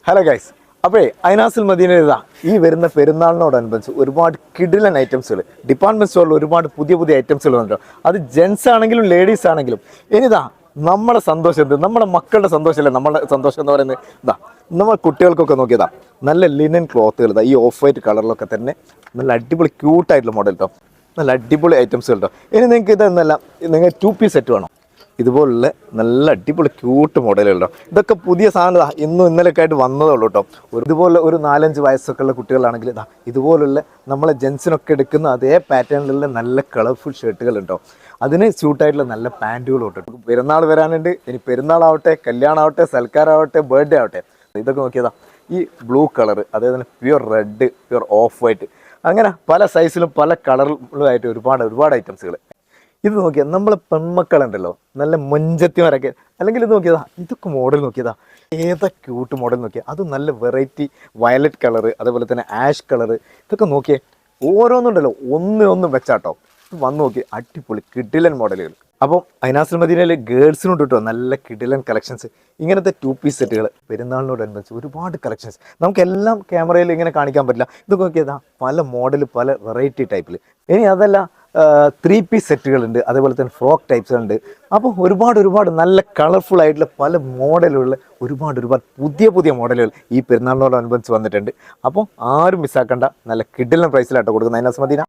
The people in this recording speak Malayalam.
ഹലോ ഗൈസ്, അപ്പോഴേ അയനാസിൽ മദീന ഇതാ ഈ വരുന്ന പെരുന്നാളിനോടനുബന്ധിച്ച് ഒരുപാട് കിഡിലൻ ഐറ്റംസുകൾ ഡിപ്പാർട്ട്മെന്റ് സ്റ്റോറിൽ ഒരുപാട് പുതിയ പുതിയ ഐറ്റംസുകൾ ഉണ്ടോ. അത് ജെൻസ് ആണെങ്കിലും ലേഡീസ് ആണെങ്കിലും ഇനിതാ നമ്മുടെ സന്തോഷം എന്ത്, നമ്മുടെ മക്കളുടെ സന്തോഷമല്ലേ നമ്മുടെ സന്തോഷം എന്ന് പറയുന്നത്. ഇതാ നമ്മൾ കുട്ടികൾക്കൊക്കെ നോക്കിയതാ നല്ല ലിനൻ ക്ലോത്തുകൾ ഇതാ ഈ ഓഫ് വൈറ്റ് കളറിലൊക്കെ തന്നെ നല്ല അടിപൊളി ക്യൂട്ടായിട്ടുള്ള മോഡൽ കേട്ടോ. നല്ല അടിപൊളി ഐറ്റംസുകൾ കേട്ടോ. ഇനി നിങ്ങൾക്ക് ഇതെന്നല്ല, നിങ്ങൾ 2 പീസ് സെറ്റ് വേണം ഇതുപോലുള്ള നല്ല അടിപൊളി ക്യൂട്ട് മോഡലുകളോ. ഇതൊക്കെ പുതിയ സാധനം ഇന്നും ഇന്നലെയൊക്കെ ആയിട്ട് വന്നതേ ഉള്ളൂ കേട്ടോ. ഇതുപോലെ ഒരു 4-5 വയസ്സൊക്കെ ഉള്ള കുട്ടികളാണെങ്കിൽ ഇതാ ഇതുപോലുള്ള നമ്മളെ ജെൻസിനൊക്കെ എടുക്കുന്ന അതേ പാറ്റേണിലുള്ള നല്ല കളർഫുൾ ഷർട്ടുകൾ ഉണ്ടോ. അതിന് സ്യൂട്ടായിട്ടുള്ള നല്ല പാൻറ്റുകളും ഉണ്ട്. പെരുന്നാൾ വരാനുണ്ട്. ഇനി പെരുന്നാളാവട്ടെ, കല്യാണമാവട്ടെ, സൽക്കാരാവട്ടെ, ബർത്ത്ഡേ ആവട്ടെ, ഇതൊക്കെ നോക്കിയതാ ഈ ബ്ലൂ കളർ, അതേപോലെ pure red, pure of white, അങ്ങനെ പല സൈസിലും പല കളറിലും ആയിട്ട് ഒരുപാട് ഐറ്റംസുകൾ. ഇത് നോക്കിയാൽ നമ്മളെ പെൺമക്കളുണ്ടല്ലോ നല്ല മൊഞ്ചത്തിമാരൊക്കെ, അല്ലെങ്കിൽ ഇത് നോക്കിയതാ ഇതൊക്കെ മോഡൽ നോക്കിയതാ ഏതാ ക്യൂട്ട് മോഡൽ നോക്കിയാൽ അത് നല്ല വെറൈറ്റി വയലറ്റ് കളറ്, അതേപോലെ തന്നെ ആഷ് കളറ്, ഇതൊക്കെ നോക്കിയേ ഓരോന്നുണ്ടല്ലോ ഒന്നും വെച്ചാട്ടോ. ഇത് വന്ന് നോക്കി അടിപൊളി കിഡിലൻ മോഡലുകൾ. അപ്പം അയനാസിൽ മദീനയിൽ ഗേൾസിനോട് കിട്ടുമോ നല്ല കിഡിലൻ കളക്ഷൻസ്. ഇങ്ങനത്തെ 2 പീസ് സെറ്റുകൾ പെരുന്നാളിനോടനുബന്ധിച്ച് ഒരുപാട് കളക്ഷൻസ് നമുക്കെല്ലാം ക്യാമറയിൽ ഇങ്ങനെ കാണിക്കാൻ പറ്റില്ല. ഇതൊക്കെ നോക്കിയതാ പല മോഡൽ, പല വെറൈറ്റി ടൈപ്പിൽ. ഇനി അതല്ല 3 പീസ് സെറ്റുകളുണ്ട്, അതേപോലെ തന്നെ ഫ്രോക്ക് ടൈപ്സുകളുണ്ട്. അപ്പോൾ ഒരുപാട് നല്ല കളർഫുൾ ആയിട്ടുള്ള പല മോഡലുള്ള ഒരുപാട് പുതിയ മോഡലുകൾ ഈ പെരുന്നാളിനോടനുബന്ധിച്ച് വന്നിട്ടുണ്ട്. അപ്പോൾ ആരും മിസ്സാക്കണ്ട, നല്ല കിഡിലൻ പ്രൈസിലാട്ടോ കൊടുക്കുന്നത് അയനാസ് മദീന.